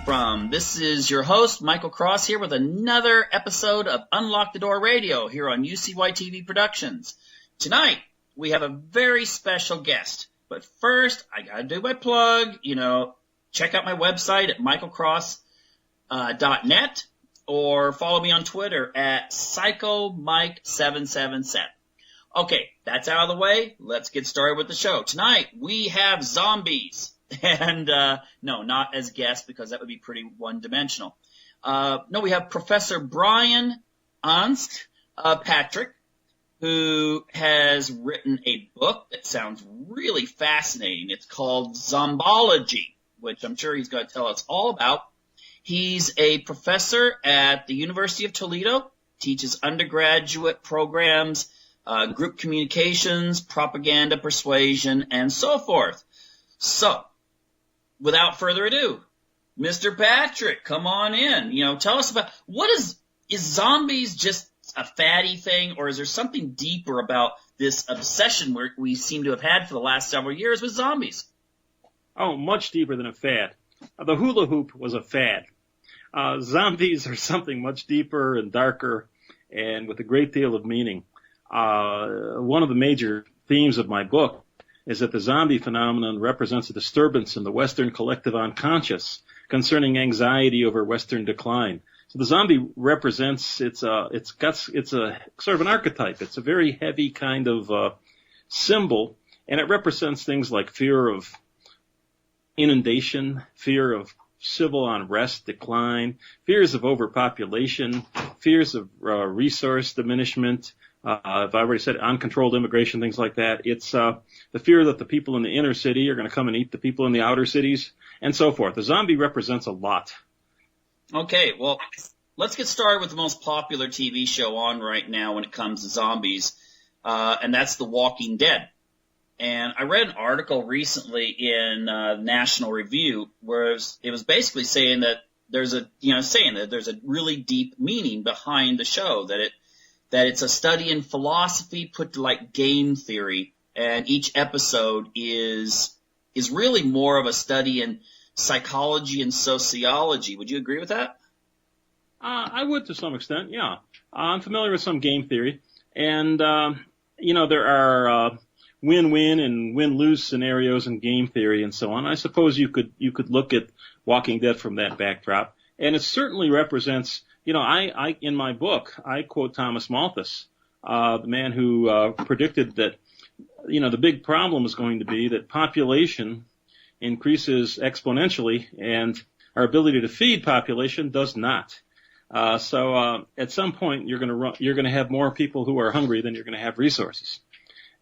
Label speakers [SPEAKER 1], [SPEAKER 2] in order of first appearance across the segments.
[SPEAKER 1] from? This is your host, Michael Cross, here with another episode of Unlock the Door Radio here on UCY TV Productions. Tonight, we have a very special guest. But first, I got to do my plug. Check out my website at michaelcross.net or follow me on Twitter at PsychoMike777. Okay, that's out of the way. Let's get started with the show. Tonight, we have zombies. And, no, not as guests because that would be pretty one-dimensional. No, we have Professor Brian Ernst Patrick, who has written a book that sounds really fascinating. It's called Zombology, which I'm sure he's going to tell us all about. He's a professor at the University of Toledo, teaches undergraduate programs, group communications, propaganda, persuasion, and so forth. So, without further ado, Mr. Patrick, come on in. Tell us about is zombies just a fatty thing, or is there something deeper about this obsession we seem to have had for the last several years with zombies?
[SPEAKER 2] Oh, much deeper than a fad. The hula hoop was a fad. Zombies are something much deeper and darker and with a great deal of meaning. One of the major themes of my book is that the zombie phenomenon represents a disturbance in the Western collective unconscious concerning anxiety over Western decline. So the zombie represents it's a sort of an archetype. It's a very heavy kind of symbol, and it represents things like fear of inundation, fear of civil unrest, decline, fears of overpopulation, fears of resource diminishment. I've already said uncontrolled immigration, things like that. It's the fear that the people in the inner city are going to come and eat the people in the outer cities, and so forth. The zombie represents a lot.
[SPEAKER 1] Okay, well, let's get started with the most popular TV show on right now when it comes to zombies, and that's The Walking Dead. And I read an article recently in National Review where it was basically saying that there's a really deep meaning behind the show, that it's a study in philosophy put to like game theory, and each episode is really more of a study in psychology and sociology. Would you agree with that?
[SPEAKER 2] I would to some extent, yeah. I'm familiar with some game theory, and there are win-win and win-lose scenarios in game theory and so on. I suppose you could look at Walking Dead from that backdrop, and it certainly represents. I in my book, I quote Thomas Malthus, the man who predicted that, the big problem is going to be that population increases exponentially and our ability to feed population does not. So at some point you're going to have more people who are hungry than you're going to have resources.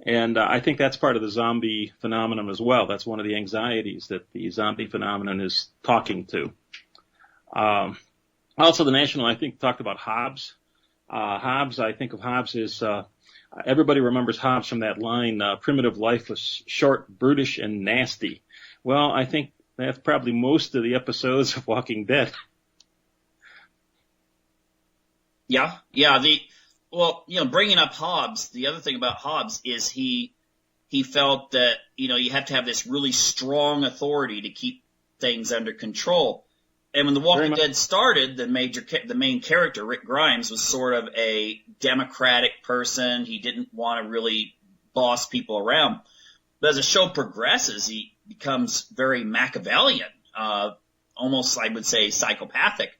[SPEAKER 2] And I think that's part of the zombie phenomenon as well. That's one of the anxieties that the zombie phenomenon is talking to. Also, the National, I think, talked about Hobbes. I think of Hobbes as, everybody remembers Hobbes from that line, primitive life was short, brutish, and nasty. Well, I think that's probably most of the episodes of Walking Dead.
[SPEAKER 1] Yeah. Bringing up Hobbes, the other thing about Hobbes is he felt that, you have to have this really strong authority to keep things under control. And when The Walking Dead started, the main character, Rick Grimes, was sort of a democratic person. He didn't want to really boss people around. But as the show progresses, he becomes very Machiavellian, almost, I would say, psychopathic.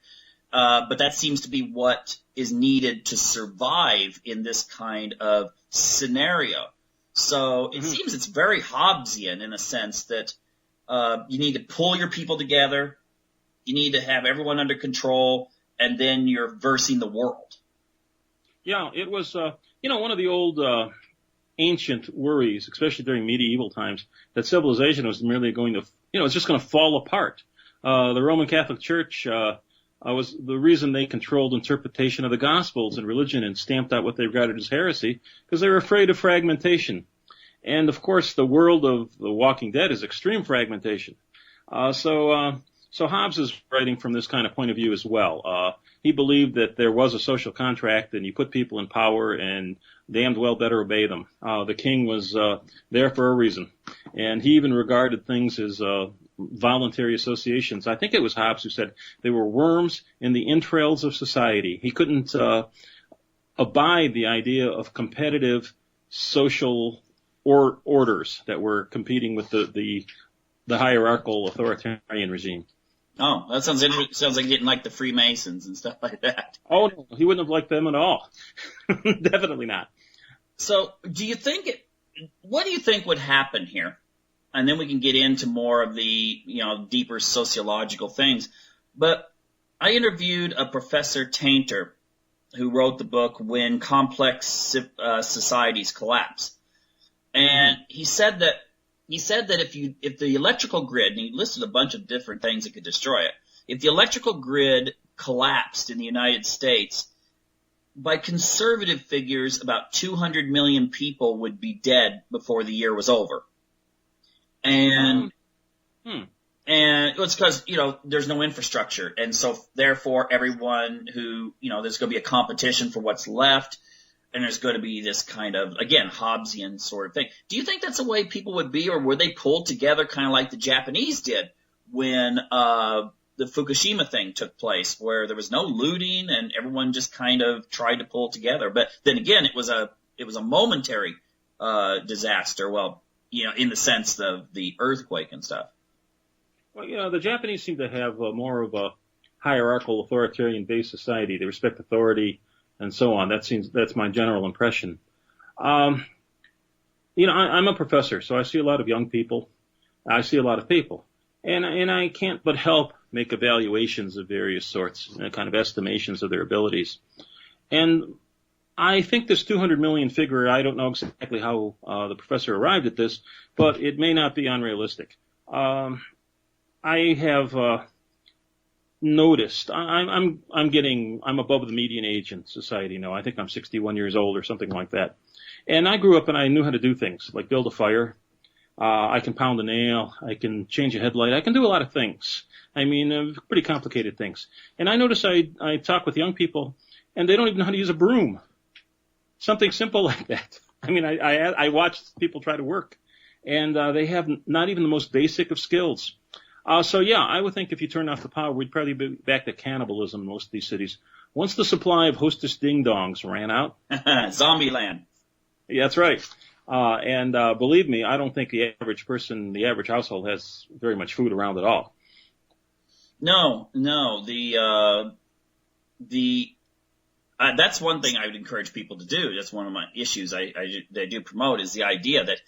[SPEAKER 1] But that seems to be what is needed to survive in this kind of scenario. So it seems it's very Hobbesian in a sense that you need to pull your people together. You need to have everyone under control, and then you're versing the world.
[SPEAKER 2] Yeah, it was, one of the old ancient worries, especially during medieval times, that civilization was merely going to, it's just going to fall apart. The Roman Catholic Church was the reason they controlled interpretation of the Gospels and religion and stamped out what they regarded as heresy, because they were afraid of fragmentation. And, of course, the world of The Walking Dead is extreme fragmentation. So Hobbes is writing from this kind of point of view as well. He believed that there was a social contract and you put people in power and damned well better obey them. The king was there for a reason. And he even regarded things as voluntary associations. I think it was Hobbes who said they were worms in the entrails of society. He couldn't abide the idea of competitive social orders that were competing with the hierarchical authoritarian regime.
[SPEAKER 1] Oh, that sounds interesting. Sounds like he didn't like the Freemasons and stuff like that.
[SPEAKER 2] Oh, no, he wouldn't have liked them at all. Definitely not.
[SPEAKER 1] So, what do you think would happen here? And then we can get into more of the, deeper sociological things. But I interviewed a Professor Tainter who wrote the book When Complex Societies Collapse. And he said that if the electrical grid, and he listed a bunch of different things that could destroy it, if the electrical grid collapsed in the United States, by conservative figures, about 200 million people would be dead before the year was over. And it's because, there's no infrastructure. And so therefore everyone who, there's going to be a competition for what's left. And there's going to be this kind of, again, Hobbesian sort of thing. Do you think that's the way people would be, or were they pulled together kind of like the Japanese did when the Fukushima thing took place, where there was no looting and everyone just kind of tried to pull together? But then again, it was a momentary disaster. Well, in the sense of the earthquake and stuff.
[SPEAKER 2] Well, the Japanese seem to have more of a hierarchical, authoritarian-based society. They respect authority and so on. That's my general impression. I'm a professor, so I see a lot of young people. I see a lot of people. And I can't but help make evaluations of various sorts, kind of estimations of their abilities. And I think this 200 million figure, I don't know exactly how the professor arrived at this, but it may not be unrealistic. I have noticed I'm above the median age in society now. I think I'm 61 years old or something like that. And I grew up and I knew how to do things like build a fire. I can pound a nail. I can change a headlight. I can do a lot of things. I mean, pretty complicated things. And I notice I talk with young people and they don't even know how to use a broom. Something simple like that. I mean, I watch people try to work and they have not even the most basic of skills. So yeah, I would think if you turned off the power, we'd probably be back to cannibalism in most of these cities. Once the supply of Hostess ding-dongs ran out.
[SPEAKER 1] Zombie land.
[SPEAKER 2] Yeah, that's right. And believe me, I don't think the average person, the average household has very much food around at all.
[SPEAKER 1] No. That's one thing I would encourage people to do. That's one of my issues I do promote, is the idea that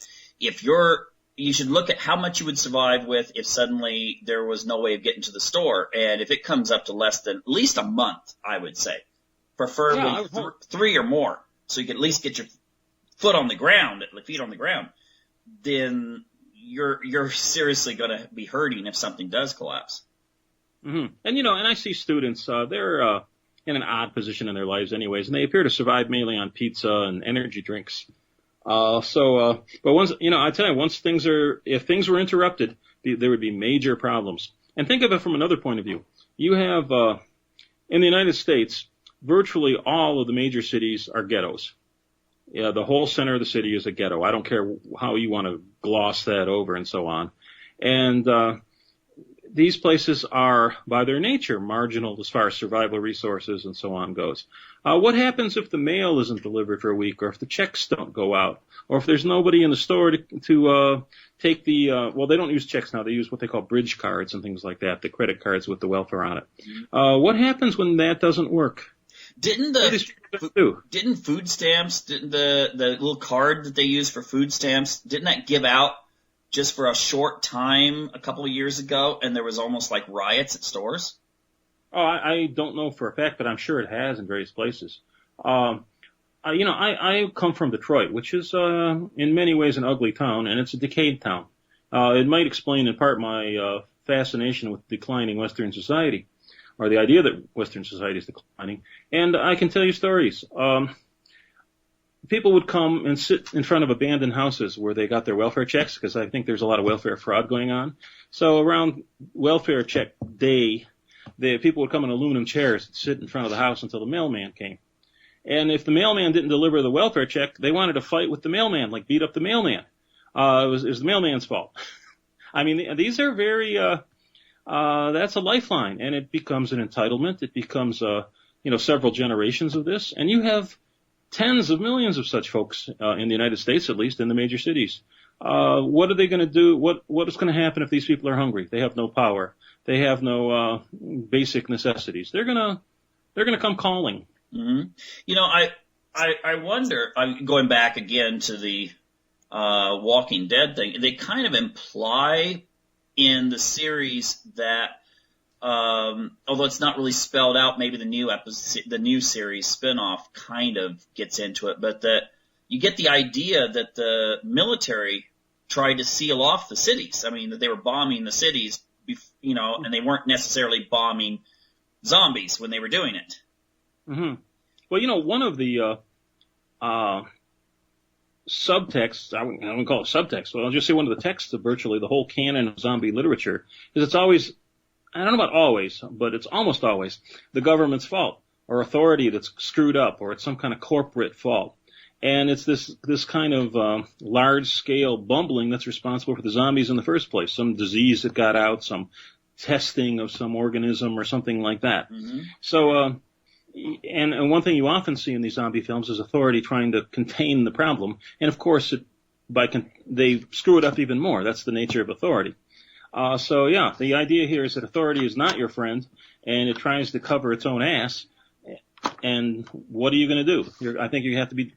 [SPEAKER 1] you should look at how much you would survive with if suddenly there was no way of getting to the store. And if it comes up to less than at least a month, I would say, preferably 3 or more, so you can at least get your feet on the ground, then you're seriously going to be hurting if something does collapse.
[SPEAKER 2] Mm-hmm. And I see students, they're in an odd position in their lives anyways, and they appear to survive mainly on pizza and energy drinks. But once, I tell you, if things were interrupted, there would be major problems. And think of it from another point of view. You have, in the United States, virtually all of the major cities are ghettos. Yeah, the whole center of the city is a ghetto. I don't care how you want to gloss that over and so on. And, these places are, by their nature, marginal as far as survival resources and so on goes. What happens if the mail isn't delivered for a week, or if the checks don't go out, or if there's nobody in the store to take the, they don't use checks now. They use what they call bridge cards and things like that, the credit cards with the welfare on it. What happens when that doesn't work?
[SPEAKER 1] Didn't food stamps, the little card that they use for food stamps, didn't that give out just for a short time a couple of years ago, and there was almost like riots at stores?
[SPEAKER 2] Oh, I don't know for a fact, but I'm sure it has in various places. I come from Detroit, which is in many ways an ugly town, and it's a decayed town. It might explain in part my fascination with declining Western society, or the idea that Western society is declining. And I can tell you stories. People would come and sit in front of abandoned houses where they got their welfare checks, because I think there's a lot of welfare fraud going on. So around welfare check day, people would come in aluminum chairs and sit in front of the house until the mailman came. And if the mailman didn't deliver the welfare check, they wanted to fight with the mailman, like beat up the mailman. It was the mailman's fault. I mean, these are very, that's a lifeline, and it becomes an entitlement. It becomes, several generations of this, and you have tens of millions of such folks in the United States, at least in the major cities. What are they going to do? What is going to happen if these people are hungry? They have no power. They have no basic necessities. They're gonna come calling.
[SPEAKER 1] Mm-hmm. I wonder. I'm going back again to the Walking Dead thing. They kind of imply in the series that, although it's not really spelled out, maybe the new series spinoff kind of gets into it, but that you get the idea that the military tried to seal off the cities. I mean, that they were bombing the cities, and they weren't necessarily bombing zombies when they were doing it.
[SPEAKER 2] Mm-hmm. Well, one of the subtexts, I wouldn't call it subtext, but I'll just say one of the texts of virtually the whole canon of zombie literature is it's always, I don't know about always, but it's almost always the government's fault or authority that's screwed up, or it's some kind of corporate fault. And it's this kind of large-scale bumbling that's responsible for the zombies in the first place. Some disease that got out, some testing of some organism or something like that. Mm-hmm. So, and one thing you often see in these zombie films is authority trying to contain the problem. And, of course, they screw it up even more. That's the nature of authority. The idea here is that authority is not your friend, and it tries to cover its own ass. And what are you going to do? I think you have to be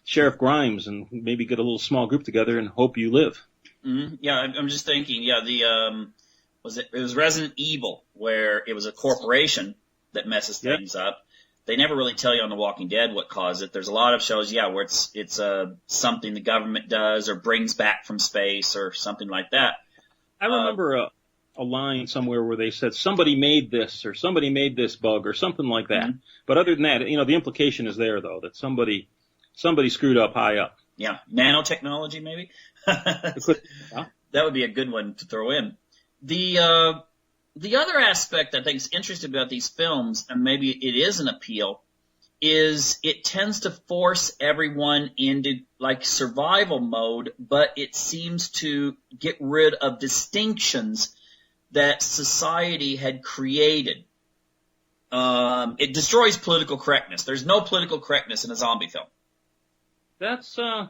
[SPEAKER 2] Sheriff Grimes and maybe get a little small group together and hope you live.
[SPEAKER 1] Mm-hmm. Yeah, I'm just thinking. Yeah, it was Resident Evil, where it was a corporation that messes things up. They never really tell you on The Walking Dead what caused it. There's a lot of shows, where it's something the government does or brings back from space or something like that.
[SPEAKER 2] I remember a line somewhere where they said somebody made this or somebody made this bug or something like that. Mm-hmm. But other than that, the implication is there, though, that somebody screwed up high up.
[SPEAKER 1] Yeah, nanotechnology maybe. That would be a good one to throw in. The other aspect I think is interesting about these films, and maybe it is an appeal, is it tends to force everyone into like survival mode, but it seems to get rid of distinctions that society had created. It destroys political correctness. There's no political correctness in a zombie film.
[SPEAKER 2] That's, I'm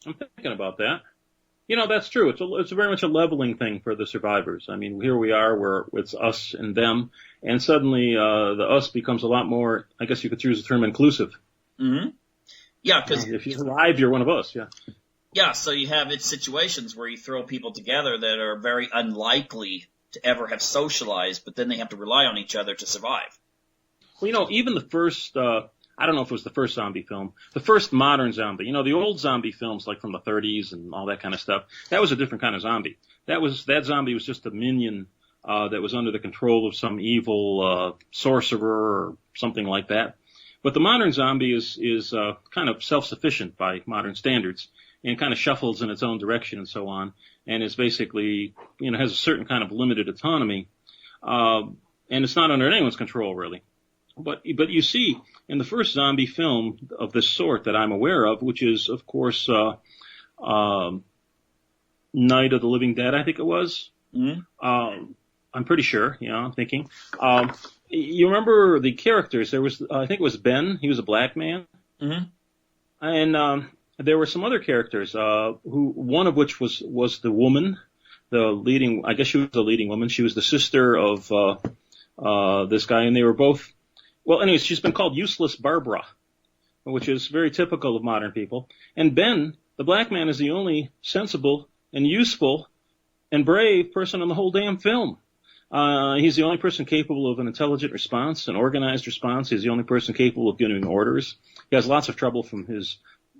[SPEAKER 2] thinking about that. That's true. It's very much a leveling thing for the survivors. I mean, here we are where it's us and them, and suddenly, the us becomes a lot more, I guess you could use the term inclusive.
[SPEAKER 1] Mm-hmm. Yeah, because
[SPEAKER 2] if you're alive, you're one of us, yeah.
[SPEAKER 1] Yeah, so you have situations where you throw people together that are very unlikely to ever have socialized, but then they have to rely on each other to survive.
[SPEAKER 2] Well, even the first, I don't know if it was the first zombie film, the first modern zombie, the old zombie films like from the 30s and all that kind of stuff, that was a different kind of zombie. That zombie was just a minion, that was under the control of some evil, sorcerer or something like that. But the modern zombie is kind of self-sufficient by modern standards and kind of shuffles in its own direction and so on, and is basically, has a certain kind of limited autonomy, and it's not under anyone's control really. But you see, in the first zombie film of this sort that I'm aware of, which is, of course, Night of the Living Dead, I think it was. Mm-hmm. I'm pretty sure, I'm thinking. You remember the characters? There was, I think it was Ben. He was a black man. Mm-hmm. And there were some other characters, one of which was the woman, I guess she was the leading woman. She was the sister of this guy, and they were both. Well, anyways, she's been called Useless Barbara, which is very typical of modern people. And Ben, the black man, is the only sensible and useful and brave person in the whole damn film. He's the only person capable of an intelligent response, an organized response. He's the only person capable of giving orders. He has lots of trouble from his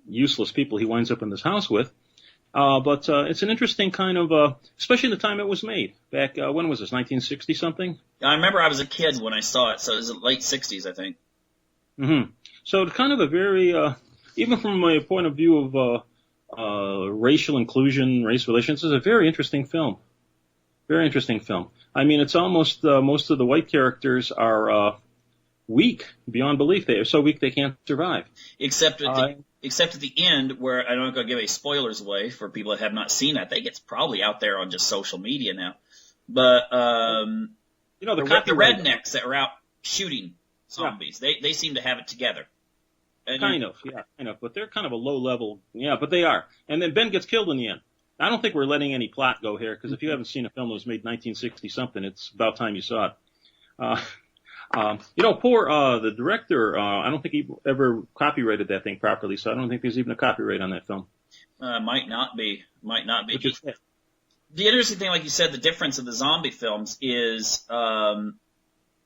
[SPEAKER 2] useless people he winds up in this house with. But it's an interesting kind of, especially the time it was made. Back, when was this, 1960 something?
[SPEAKER 1] I remember I was a kid when I saw it, so it was the late 60s, I think.
[SPEAKER 2] Mm-hmm. So it's kind of a very, even from my point of view of racial inclusion, race relations, it's a very interesting film. Very interesting film. I mean, it's almost, most of the white characters are weak beyond belief. They are so weak they can't survive.
[SPEAKER 1] Except at the end, where I'm not going to give any spoilers away for people that have not seen it. I think it's probably out there on just social media now. But the rednecks that are out shooting zombies, they seem to have it together. And
[SPEAKER 2] kind of. But they're kind of a low level. Yeah, but they are. And then Ben gets killed in the end. I don't think we're letting any plot go here, because if you haven't seen a film that was made 1960 something, it's about time you saw it. The director, I don't think he ever copyrighted that thing properly, so I don't think there's even a copyright on that film.
[SPEAKER 1] Might not be. The interesting thing, like you said, the difference of the zombie films is, like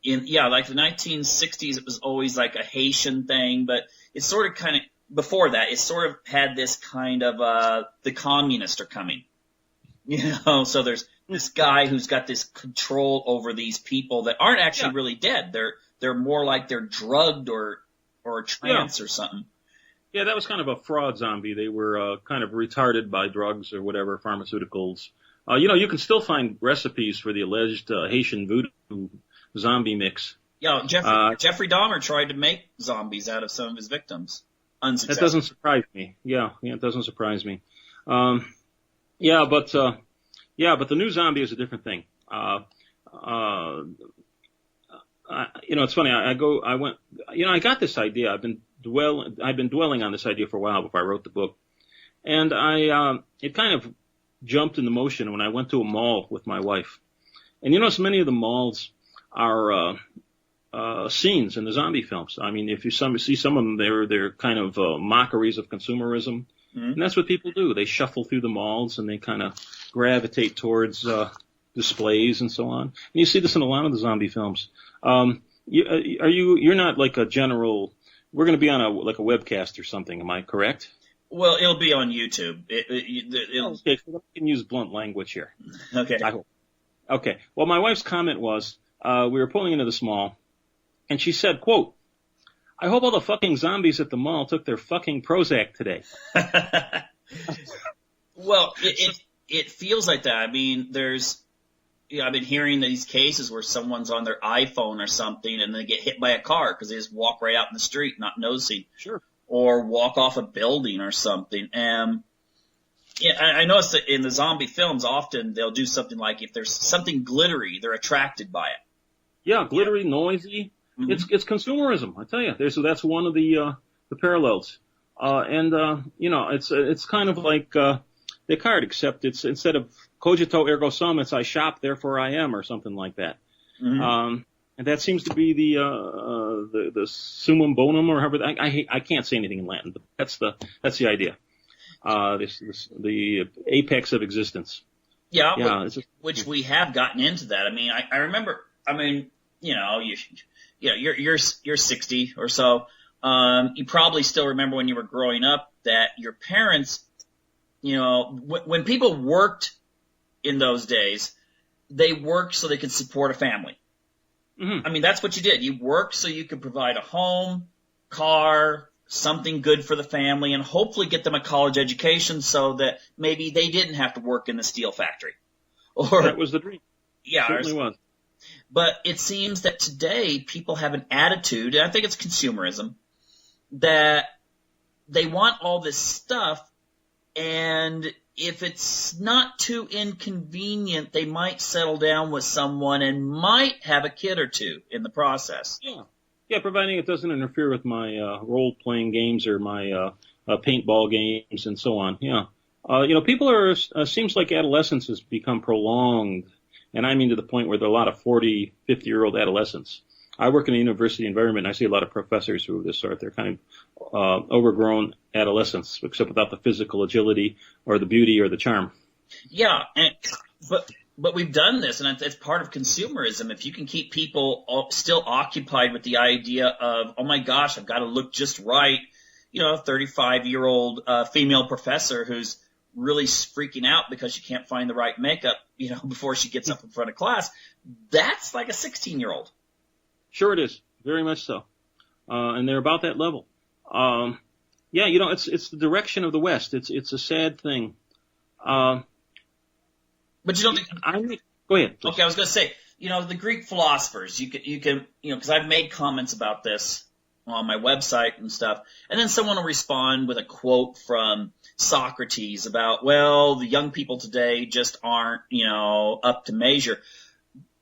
[SPEAKER 1] the 1960s, it was always like a Haitian thing, but it's sort of kind of, before that, it sort of had this kind of, the communists are coming. So there's this guy who's got this control over these people that aren't actually really dead. They're more like they're drugged or a trance or something.
[SPEAKER 2] Yeah, that was kind of a fraud zombie. They were kind of retarded by drugs or whatever, pharmaceuticals. You can still find recipes for the alleged Haitian voodoo zombie mix.
[SPEAKER 1] Yeah, Jeffrey Dahmer tried to make zombies out of some of his victims. Unsuccessful.
[SPEAKER 2] That doesn't surprise me. Yeah, it doesn't surprise me. But the new zombie is a different thing. It's funny. I got this idea. I've been dwelling on this idea for a while before I wrote the book, and it kind of jumped into motion when I went to a mall with my wife. And so many of the malls are scenes in the zombie films. I mean, if you see some of them, they're kind of mockeries of consumerism. Mm-hmm. And that's what people do. They shuffle through the malls and they kind of gravitate towards displays and so on. And you see this in a lot of the zombie films. You're not like a general. We're going to be on a webcast or something. Am I correct?
[SPEAKER 1] Well, it'll be on YouTube.
[SPEAKER 2] Okay, so we can use blunt language here.
[SPEAKER 1] Okay.
[SPEAKER 2] I hope. Okay. Well, my wife's comment was, we were pulling into this mall, and she said, quote, "I hope all the fucking zombies at the mall took their fucking Prozac today."
[SPEAKER 1] Well, it feels like that. I mean, I've been hearing these cases where someone's on their iPhone or something and they get hit by a car because they just walk right out in the street, not noticing.
[SPEAKER 2] Sure.
[SPEAKER 1] Or walk off a building or something. And I notice that in the zombie films, often they'll do something like if there's something glittery, they're attracted by it.
[SPEAKER 2] Yeah, glittery, noisy. Mm-hmm. It's consumerism, I tell you. So that's one of the parallels. It's kind of like Descartes, except it's instead of cogito ergo sum, it's I shop, therefore I am, or something like that. Mm-hmm. And that seems to be the summum bonum, or however. I can't say anything in Latin, but that's the idea. The apex of existence.
[SPEAKER 1] Yeah. Which we have gotten into that. I mean, I remember. I mean, you're 60 or so. You probably still remember when you were growing up that your parents, when people worked in those days, they worked so they could support a family. Mm-hmm. I mean, that's what you did. You worked so you could provide a home, car, something good for the family, and hopefully get them a college education so that maybe they didn't have to work in the steel factory. Or
[SPEAKER 2] that was the dream.
[SPEAKER 1] Yeah,
[SPEAKER 2] it certainly was.
[SPEAKER 1] But it seems that today people have an attitude, and I think it's consumerism, that they want all this stuff, and if it's not too inconvenient, they might settle down with someone and might have a kid or two in the process.
[SPEAKER 2] Yeah, providing it doesn't interfere with my role-playing games or my paintball games and so on. Yeah. People are, seems like adolescence has become prolonged, and I mean to the point where there are a lot of 40, 50-year-old adolescents. I work in a university environment, and I see a lot of professors who are this sort. They're kind of overgrown adolescents, except without the physical agility or the beauty or the charm.
[SPEAKER 1] Yeah, but we've done this, and it's part of consumerism. If you can keep people still occupied with the idea of, oh my gosh, I've got to look just right, a 35-year-old female professor who's really freaking out because she can't find the right makeup, before she gets up in front of class, that's like a 16-year-old.
[SPEAKER 2] Sure it is. Very much so. And they're about that level. It's the direction of the West. It's a sad thing.
[SPEAKER 1] But you don't think...
[SPEAKER 2] Go ahead. Please.
[SPEAKER 1] Okay, I was going to say, the Greek philosophers, you can, because I've made comments about this on my website and stuff, and then someone will respond with a quote from Socrates about, well, the young people today just aren't, up to measure.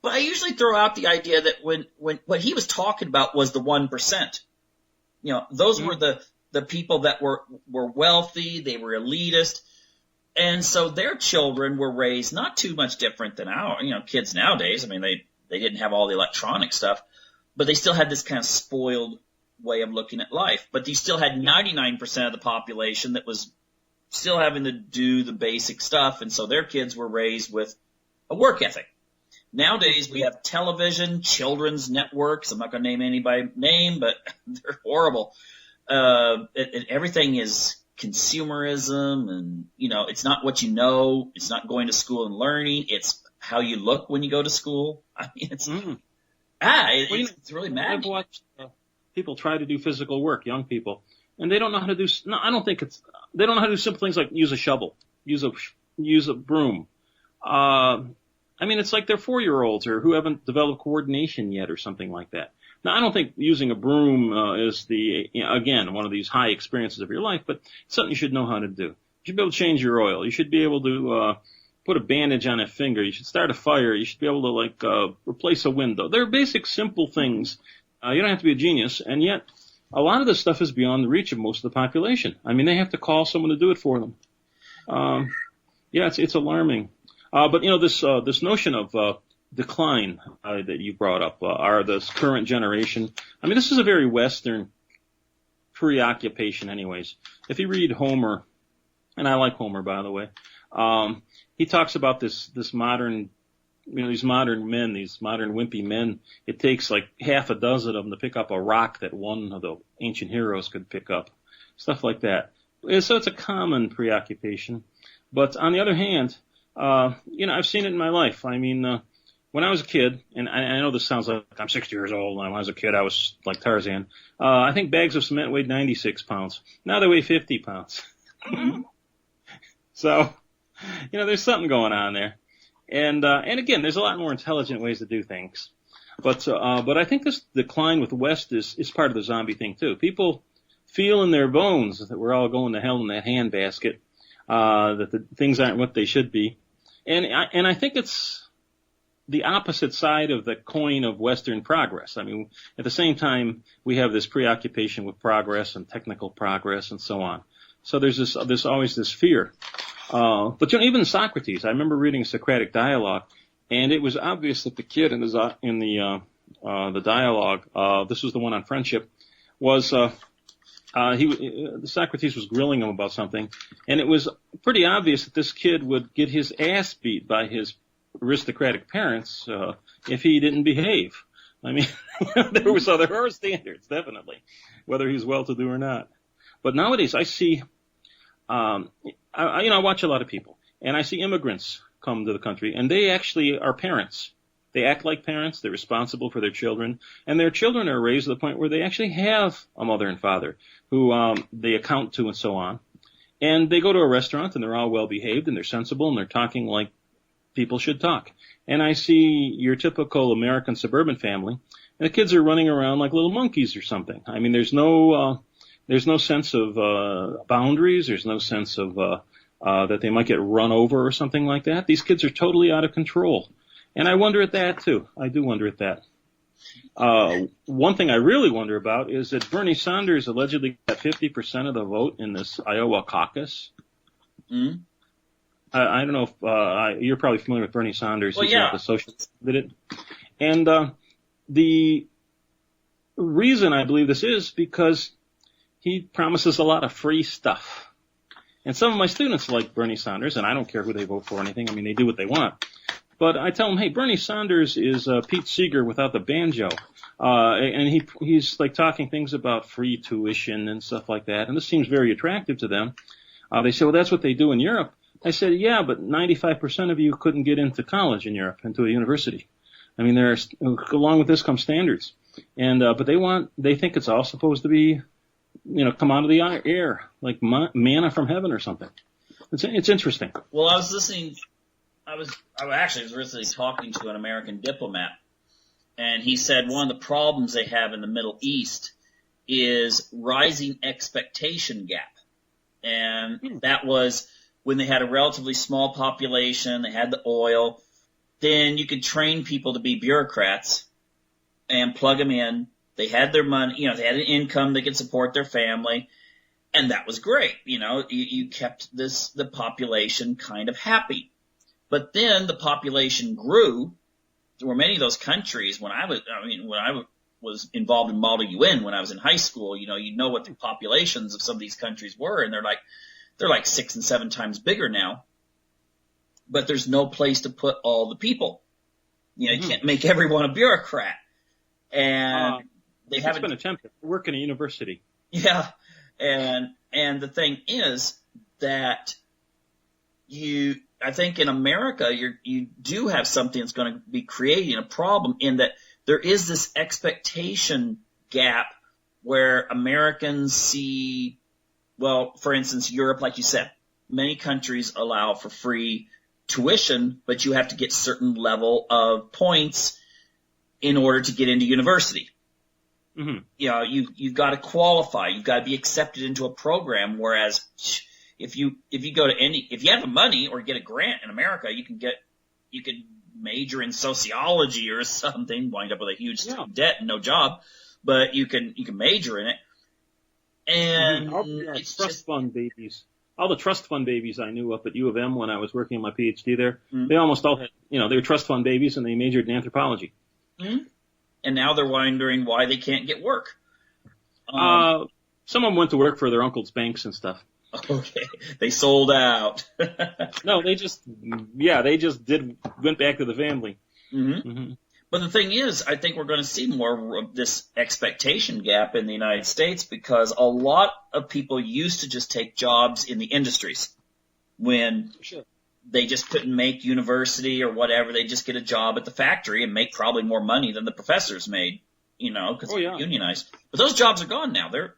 [SPEAKER 1] But I usually throw out the idea that when what he was talking about was the 1%. Those were the people that were wealthy, they were elitist, and so their children were raised not too much different than our, kids nowadays. I mean, they didn't have all the electronic stuff, but they still had this kind of spoiled way of looking at life. But you still had 99% of the population that was still having to do the basic stuff, and so their kids were raised with a work ethic. Nowadays, we have television, children's networks. I'm not going to name anybody name, but they're horrible. Everything is consumerism, and, it's not what you know. It's not going to school and learning. It's how you look when you go to school. I mean, it's really mad.
[SPEAKER 2] I've watched people try to do physical work, young people, and they don't know how to do, they don't know how to do simple things like use a shovel, use a broom. I mean, it's like they're 4-year-olds or who haven't developed coordination yet or something like that. Now, I don't think using a broom is again, one of these high experiences of your life, but it's something you should know how to do. You should be able to change your oil. You should be able to put a bandage on a finger. You should start a fire. You should be able to, replace a window. They're basic, simple things. You don't have to be a genius, and yet a lot of this stuff is beyond the reach of most of the population. I mean, they have to call someone to do it for them. It's alarming. But this notion of decline that you brought up, are this current generation. I mean, this is a very Western preoccupation, anyways. If you read Homer, and I like Homer, by the way, he talks about this modern, these modern men, these modern wimpy men. It takes like half a dozen of them to pick up a rock that one of the ancient heroes could pick up, stuff like that. So it's a common preoccupation. But on the other hand, I've seen it in my life. I mean, when I was a kid, and I know this sounds like I'm 60 years old, and when I was a kid, I was like Tarzan. I think bags of cement weighed 96 pounds. Now they weigh 50 pounds. So, there's something going on there. And again, there's a lot more intelligent ways to do things. But I think this decline with the West is part of the zombie thing too. People feel in their bones that we're all going to hell in that handbasket, that the things aren't what they should be. And I think it's the opposite side of the coin of Western progress. I mean, at the same time, we have this preoccupation with progress and technical progress and so on. So there's always this fear. But even Socrates, I remember reading a Socratic dialogue, and it was obvious that the kid in the dialogue, this was the one on friendship, was Socrates was grilling him about something, and it was pretty obvious that this kid would get his ass beat by his aristocratic parents if he didn't behave. I mean, there are standards, definitely, whether he's well-to-do or not. But nowadays, I see, I watch a lot of people, and I see immigrants come to the country, and they actually are parents. They act like parents. They're responsible for their children, and their children are raised to the point where they actually have a mother and father who they account to and so on. And they go to a restaurant, and they're all well-behaved, and they're sensible, and they're talking like people should talk. And I see your typical American suburban family, and the kids are running around like little monkeys or something. I mean, there's no sense of boundaries. There's no sense of that they might get run over or something like that. These kids are totally out of control. And I wonder at that, too. I do wonder at that. One thing I really wonder about is that Bernie Sanders allegedly got 50% of the vote in this Iowa caucus. Mm-hmm. I don't know if you're probably familiar with Bernie Sanders.
[SPEAKER 1] Well,
[SPEAKER 2] he's
[SPEAKER 1] yeah.
[SPEAKER 2] The socialist did it. And the reason I believe this is because he promises a lot of free stuff. And some of my students like Bernie Sanders, and I don't care who they vote for or anything. I mean, they do what they want. But I tell them, hey, Bernie Sanders is Pete Seeger without the banjo. And he's like talking things about free tuition and stuff like that. And this seems very attractive to them. They say, well, that's what they do in Europe. I said, yeah, but 95% of you couldn't get into college in Europe, into a university. I mean, along with this come standards. And, but they think it's all supposed to be, come out of the air, like manna from heaven or something. It's interesting.
[SPEAKER 1] Well, I was listening I actually was recently talking to an American diplomat, and he said one of the problems they have in the Middle East is rising expectation gap. And that was when they had a relatively small population, they had the oil, then you could train people to be bureaucrats and plug them in. They had their money, you know, they had an income, they could support their family, and that was great. You know, you kept the population kind of happy. But then the population grew. There were many of those countries when I was involved in Model UN when I was in high school, you know what the populations of some of these countries were, and they're like 6 and 7 times bigger now. But there's no place to put all the people. You know, you can't make everyone a bureaucrat. And they haven't
[SPEAKER 2] been attempted to work in a university.
[SPEAKER 1] Yeah. And the thing is that I think in America, you do have something that's going to be creating a problem in that there is this expectation gap where Americans see, well, for instance, Europe, like you said, many countries allow for free tuition, but you have to get certain level of points in order to get into university.
[SPEAKER 2] Mm-hmm.
[SPEAKER 1] You know, you've got to qualify. You've got to be accepted into a program. Whereas if you go to if you have the money or get a grant in America, you could major in sociology or something, wind up with a huge debt and no job, but you can major in it. And it's
[SPEAKER 2] trust fund babies. All the trust fund babies I knew up at U of M when I was working on my PhD there, they almost all had, they were trust fund babies and they majored in anthropology.
[SPEAKER 1] Mm-hmm. And now they're wondering why they can't get work.
[SPEAKER 2] Some of them went to work for their uncle's banks and stuff.
[SPEAKER 1] Okay. They sold out.
[SPEAKER 2] No, they just went back to the family.
[SPEAKER 1] Mm-hmm. Mm-hmm. But the thing is, I think we're going to see more of this expectation gap in the United States because a lot of people used to just take jobs in the industries when they just couldn't make university or whatever. They just get a job at the factory and make probably more money than the professors made, because they're unionized. But those jobs are gone now. They're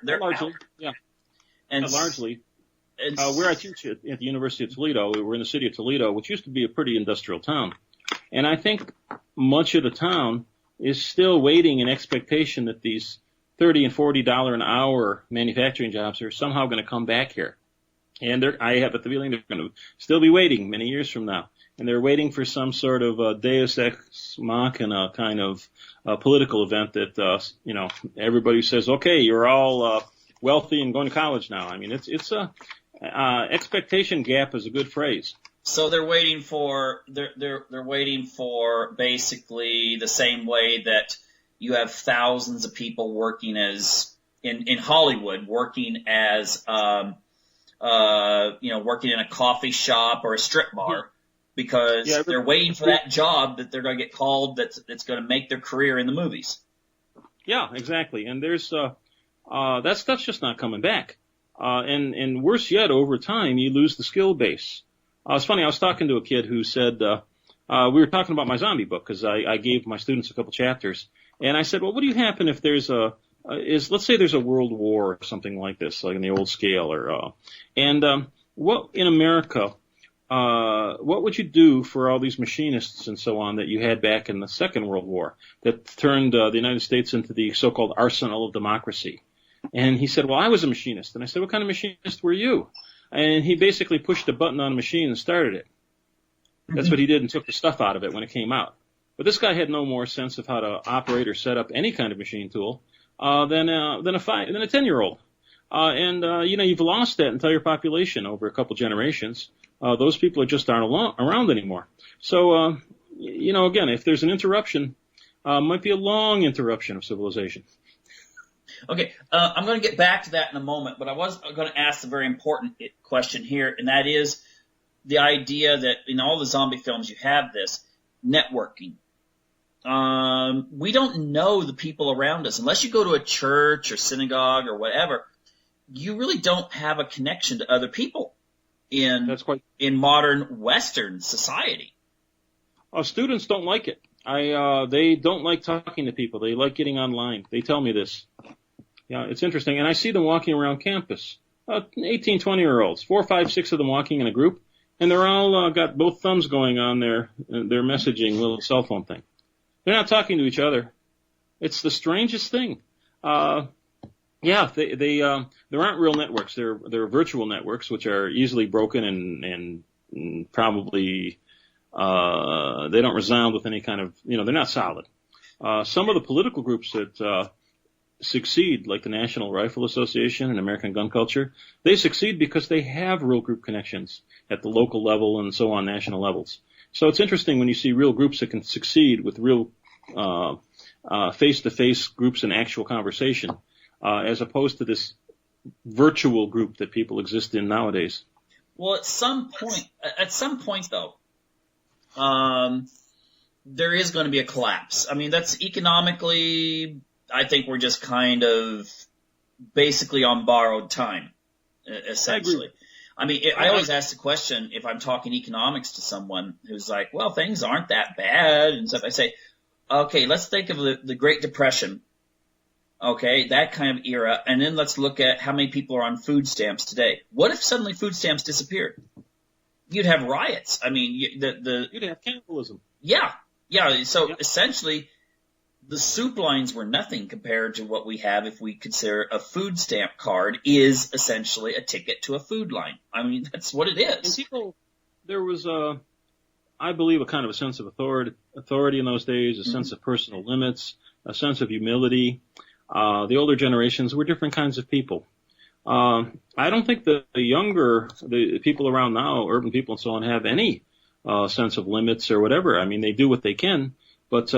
[SPEAKER 2] largely,
[SPEAKER 1] out.
[SPEAKER 2] yeah.
[SPEAKER 1] And
[SPEAKER 2] largely. Where I teach at the University of Toledo, we're in the city of Toledo, which used to be a pretty industrial town. And I think much of the town is still waiting in expectation that these $30 and $40 an hour manufacturing jobs are somehow going to come back here. And I have a feeling they're going to still be waiting many years from now. And they're waiting for some sort of deus ex machina kind of political event that, everybody says, okay, you're all wealthy and going to college now. I mean, it's a expectation gap is a good phrase.
[SPEAKER 1] So they're waiting for basically the same way that you have thousands of people working as in Hollywood, working as working in a coffee shop or a strip bar because they're waiting for that job that they're going to get called that's going to make their career in the movies.
[SPEAKER 2] Yeah, exactly. And there's that stuff's just not coming back. And worse yet, over time you lose the skill base. It's funny, I was talking to a kid who said, we were talking about my zombie book because I gave my students a couple chapters. And I said, well, what do you happen if there's let's say there's a world war or something like this, like in the old scale what in America, what would you do for all these machinists and so on that you had back in the Second World War that turned the United States into the so-called arsenal of democracy? And he said, well, I was a machinist. And I said, what kind of machinist were you? And he basically pushed a button on a machine and started it. That's what he did and took the stuff out of it when it came out. But this guy had no more sense of how to operate or set up any kind of machine tool than a 10-year-old. You've lost that entire population over a couple generations. Those people just aren't around anymore. So, again, if there's an interruption, might be a long interruption of civilization.
[SPEAKER 1] Okay, I'm going to get back to that in a moment, but I was going to ask a very important question here, and that is the idea that in all the zombie films you have this networking. We don't know the people around us. Unless you go to a church or synagogue or whatever, you really don't have a connection to other people in modern Western society.
[SPEAKER 2] Students don't like it. They don't like talking to people. They like getting online. They tell me this. Yeah, it's interesting. And I see them walking around campus, 18, 20-year-olds, 4, 5, 6 of them walking in a group. And they're all got both thumbs going on their messaging little cell phone thing. They're not talking to each other. It's the strangest thing. Yeah, there aren't real networks. They're virtual networks, which are easily broken and probably they don't resound with any kind of, they're not solid. Some of the political groups that succeed, like the National Rifle Association and American Gun Culture, they succeed because they have real group connections at the local level and so on national levels. So it's interesting when you see real groups that can succeed with real face-to-face groups in actual conversation, as opposed to this virtual group that people exist in nowadays.
[SPEAKER 1] Well, at some point though, there is going to be a collapse. I mean, that's economically, I think we're just kind of basically on borrowed time, essentially. I mean, I always ask the question if I'm talking economics to someone who's like, well, things aren't that bad and stuff. I say, okay, let's think of the Great Depression. Okay, that kind of era, and then let's look at how many people are on food stamps today. What if suddenly food stamps disappeared? You'd have riots. I mean,
[SPEAKER 2] you'd have cannibalism.
[SPEAKER 1] Yeah. So essentially, the soup lines were nothing compared to what we have if we consider a food stamp card is essentially a ticket to a food line. I mean, that's what it is.
[SPEAKER 2] And there was I believe, a kind of a sense of authority in those days, a sense of personal limits, a sense of humility. The older generations were different kinds of people. I don't think the people around now, urban people and so on, have any sense of limits or whatever. I mean, they do what they can, but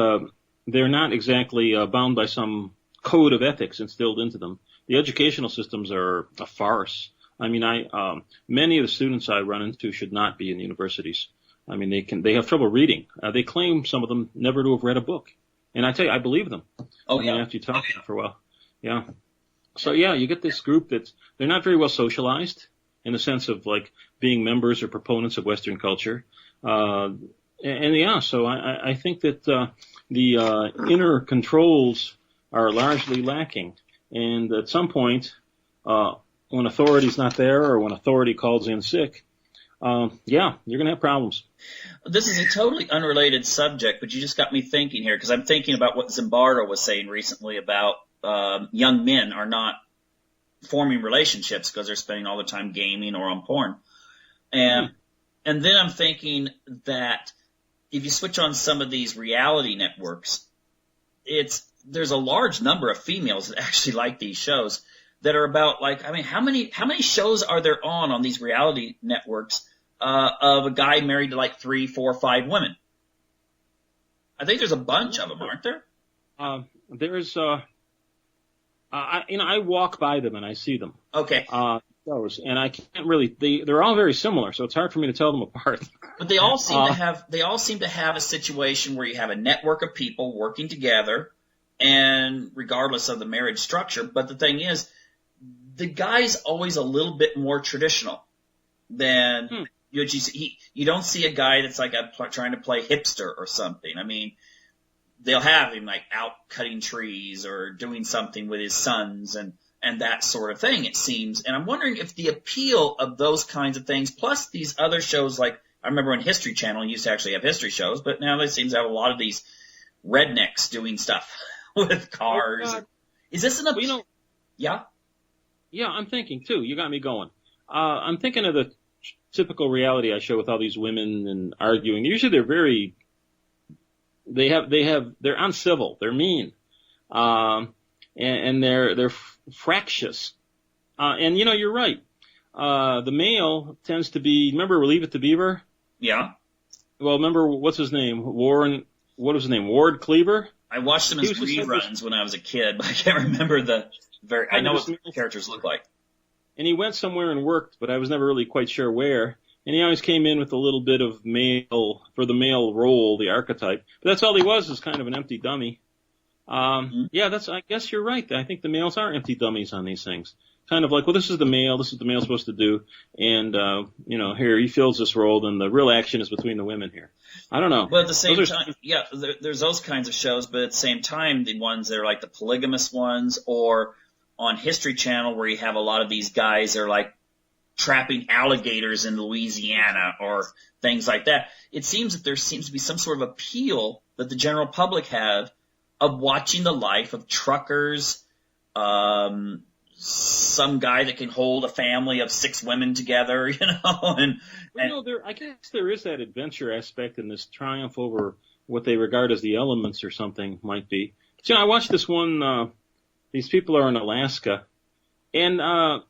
[SPEAKER 2] they're not exactly bound by some code of ethics instilled into them. The educational systems are a farce. I mean, many of the students I run into should not be in universities. I mean, they have trouble reading. They claim, some of them, never to have read a book. And I tell you, I believe them.
[SPEAKER 1] Oh, yeah.
[SPEAKER 2] After you talk to them for a while. Yeah. So, yeah, you get this group they're not very well socialized in the sense of, like, being members or proponents of Western culture. So I think that the inner controls are largely lacking. And at some point, when authority's not there or when authority calls in sick, you're going to have problems.
[SPEAKER 1] This is a totally unrelated subject, but you just got me thinking here, because I'm thinking about what Zimbardo was saying recently about young men are not forming relationships because they're spending all their time gaming or on porn. And then I'm thinking that if you switch on some of these reality networks, there's a large number of females that actually like these shows that are about, like, I mean, how many shows are there on these reality networks of a guy married to like 3, 4, 5 women? I think there's a bunch of them, aren't there?
[SPEAKER 2] There's I walk by them and I see them.
[SPEAKER 1] Okay.
[SPEAKER 2] Shows, and I can't really. They're all very similar, so it's hard for me to tell them apart.
[SPEAKER 1] But they all seem to have a situation where you have a network of people working together, and regardless of the marriage structure. But the thing is, the guy's always a little bit more traditional than you don't see a guy that's like trying to play hipster or something. I mean, they'll have him like out cutting trees or doing something with his sons and that sort of thing, it seems. And I'm wondering if the appeal of those kinds of things, plus these other shows, like I remember on History Channel used to actually have history shows, but now they seem to have a lot of these rednecks doing stuff with cars. Is this an appeal? Yeah?
[SPEAKER 2] Yeah, I'm thinking too. You got me going. I'm thinking of the typical reality I show with all these women and arguing. Usually they're uncivil. They're mean. And they're fractious. And you're right. The male tends to be, remember Leave It to Beaver?
[SPEAKER 1] Yeah.
[SPEAKER 2] Well, remember, what's his name? Ward Cleaver?
[SPEAKER 1] I watched him as reruns when I was a kid, but I can't remember I know what the characters look like.
[SPEAKER 2] And he went somewhere and worked, but I was never really quite sure where. And he always came in with a little bit of for the male role, the archetype. But that's all he was kind of an empty dummy. I guess you're right. I think the males are empty dummies on these things. Kind of like, well, this is the male supposed to do. And, here he fills this role, and the real action is between the women here. I don't know.
[SPEAKER 1] But at the same time, there's those kinds of shows, but at the same time, the ones that are like the polygamous ones, or on History Channel where you have a lot of these guys that are like trapping alligators in Louisiana or things like that. It seems that there seems to be some sort of appeal that the general public have of watching the life of truckers, some guy that can hold a family of 6 women together,
[SPEAKER 2] I guess there is that adventure aspect in this triumph over what they regard as the elements or something might be. But, I watched this one, these people are in Alaska, and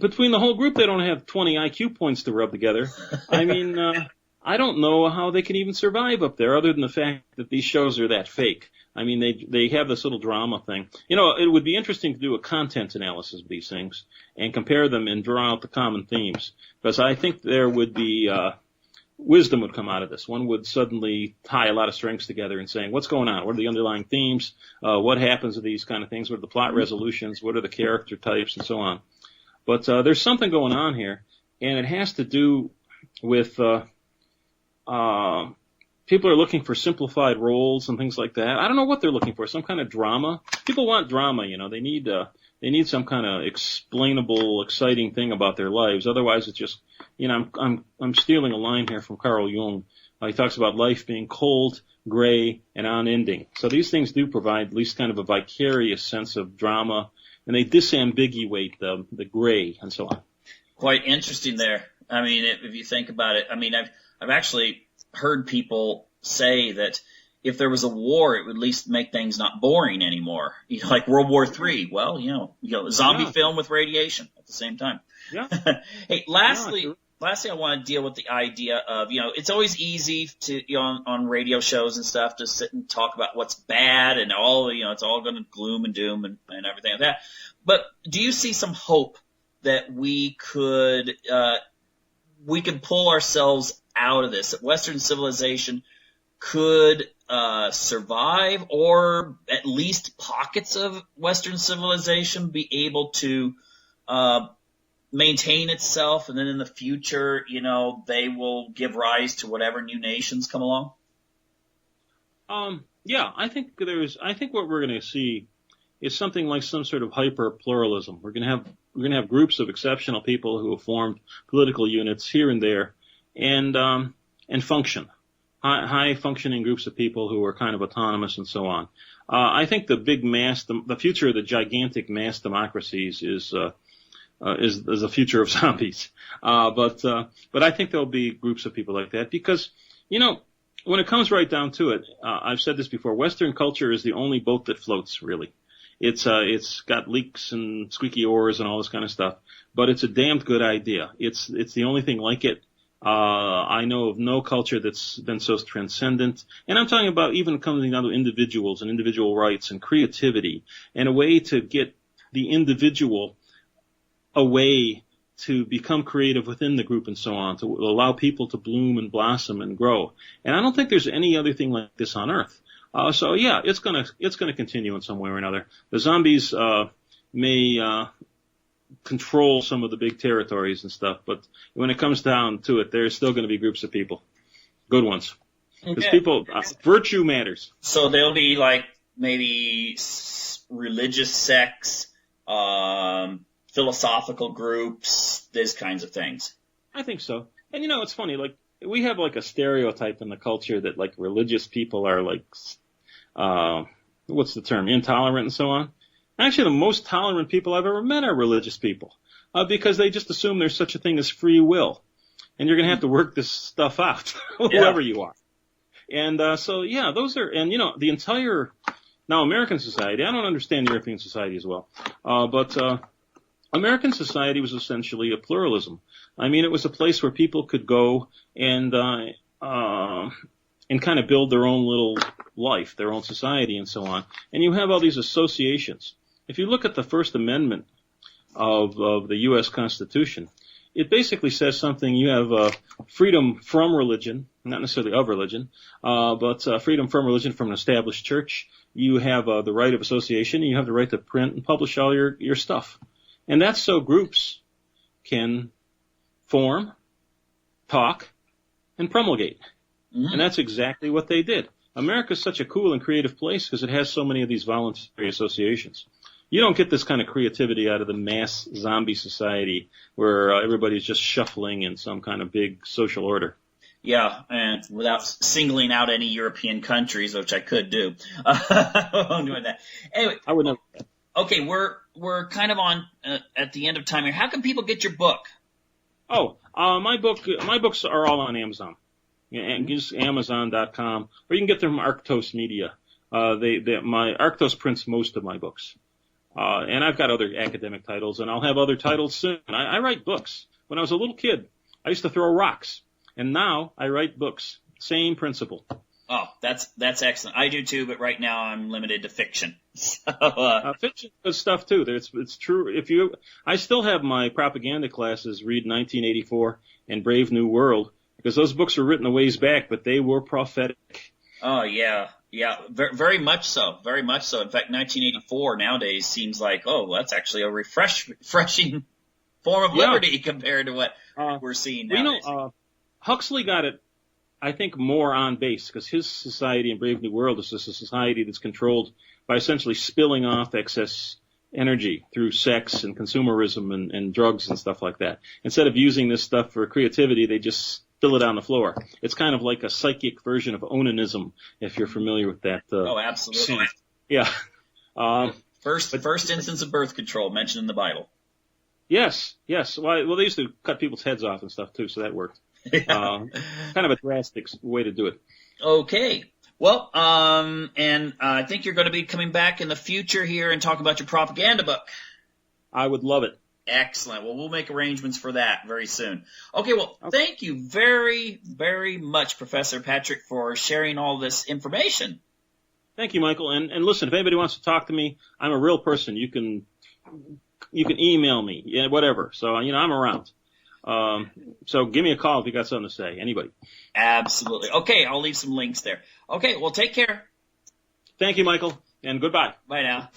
[SPEAKER 2] between the whole group, they don't have 20 IQ points to rub together. I mean, I don't know how they can even survive up there other than the fact that these shows are that fake. I mean, they have this little drama thing. It would be interesting to do a content analysis of these things and compare them and draw out the common themes. Because I think there would be, wisdom would come out of this. One would suddenly tie a lot of strings together and saying, what's going on? What are the underlying themes? What happens to these kind of things? What are the plot resolutions? What are the character types and so on? But, there's something going on here, and it has to do with, people are looking for simplified roles and things like that. I don't know what they're looking for. Some kind of drama. People want drama, They need some kind of explainable, exciting thing about their lives. Otherwise, it's just, I'm stealing a line here from Carl Jung. He talks about life being cold, gray, and unending. So these things do provide at least kind of a vicarious sense of drama, and they disambiguate the gray and so on.
[SPEAKER 1] Quite interesting there. I mean, if you think about it, I've actually heard people say that if there was a war, it would at least make things not boring anymore. Like World War III. Well, zombie film with radiation at the same time.
[SPEAKER 2] Yeah.
[SPEAKER 1] Hey, lastly, I want to deal with the idea of, it's always easy to, on radio shows and stuff to sit and talk about what's bad and all, it's all going to gloom and doom and everything like that. But do you see some hope that we could pull ourselves out of this, that Western civilization could survive, or at least pockets of Western civilization be able to maintain itself, and then in the future, they will give rise to whatever new nations come along?
[SPEAKER 2] Yeah, I think what we're going to see is something like some sort of hyper pluralism. We're going to have groups of exceptional people who have formed political units here and there, and function. High functioning groups of people who are kind of autonomous and so on. I think the future of the gigantic mass democracies is a future of zombies. But I think there'll be groups of people like that because, when it comes right down to it, I've said this before, Western culture is the only boat that floats, really. It's got leaks and squeaky oars and all this kind of stuff, but it's a damned good idea. It's the only thing like it. I know of no culture that's been so transcendent. And I'm talking about even coming down to individuals and individual rights and creativity and a way to get the individual a way to become creative within the group and so on, to allow people to bloom and blossom and grow. And I don't think there's any other thing like this on Earth. So yeah, it's gonna continue in some way or another. The zombies, may, control some of the big territories and stuff, but when it comes down to it, there's still going to be groups of people, good ones, because virtue matters.
[SPEAKER 1] So there'll be like maybe religious sects, philosophical groups, these kinds of things.
[SPEAKER 2] I think so. And it's funny, like we have like a stereotype in the culture that like religious people are like, what's the term, intolerant and so on. Actually, the most tolerant people I've ever met are religious people, because they just assume there's such a thing as free will, and you're going to have to work this stuff out, whoever you are. And so, yeah, those are, and the entire, now American society, I don't understand European society as well, but American society was essentially a pluralism. I mean, it was a place where people could go and kind of build their own little life, their own society and so on. And you have all these associations. If you look at the First Amendment of the U.S. Constitution, it basically says something. You have freedom from religion, not necessarily of religion, but freedom from religion from an established church. You have the right of association, and you have the right to print and publish all your stuff. And that's so groups can form, talk, and promulgate. Mm-hmm. And that's exactly what they did. America is such a cool and creative place because it has so many of these voluntary associations. You don't get this kind of creativity out of the mass zombie society where everybody's just shuffling in some kind of big social order.
[SPEAKER 1] Yeah, and without singling out any European countries, which I could do. I'm doing that. Anyway,
[SPEAKER 2] I would never.
[SPEAKER 1] Okay, we're kind of on at the end of time here. How can people get your book?
[SPEAKER 2] Oh, my books are all on Amazon. And just Amazon.com, or you can get them from Arctos Media. My Arctos prints most of my books. And I've got other academic titles, and I'll have other titles soon. I write books. When I was a little kid, I used to throw rocks, and now I write books. Same principle.
[SPEAKER 1] Oh, that's excellent. I do too, but right now I'm limited to fiction. So,
[SPEAKER 2] fiction is stuff too. It's true. I still have my propaganda classes read 1984 and Brave New World, because those books were written a ways back, but they were prophetic.
[SPEAKER 1] Oh yeah, very much so, very much so. In fact, 1984 nowadays seems like, oh, that's actually a refreshing form of liberty compared to what we're seeing nowadays.
[SPEAKER 2] Huxley got it, I think, more on base, because his society in Brave New World is just a society that's controlled by essentially spilling off excess energy through sex and consumerism and drugs and stuff like that. Instead of using this stuff for creativity, they just spill it on the floor. It's kind of like a psychic version of onanism, if you're familiar with that.
[SPEAKER 1] Oh, absolutely.
[SPEAKER 2] Yeah.
[SPEAKER 1] First instance of birth control mentioned in the Bible.
[SPEAKER 2] Yes. Well, they used to cut people's heads off and stuff too, so that worked. Kind of a drastic way to do it.
[SPEAKER 1] Okay. Well, and I think you're going to be coming back in the future here and talking about your propaganda book.
[SPEAKER 2] I would love it.
[SPEAKER 1] Excellent. Well, we'll make arrangements for that very soon. Okay, well, thank you very, very much, Professor Patrick, for sharing all this information.
[SPEAKER 2] Thank you, Michael. And listen, if anybody wants to talk to me, I'm a real person. You can email me, whatever. So, I'm around. So give me a call if you got something to say. Anybody.
[SPEAKER 1] Absolutely. Okay, I'll leave some links there. Okay, well, take care.
[SPEAKER 2] Thank you, Michael, and goodbye.
[SPEAKER 1] Bye now.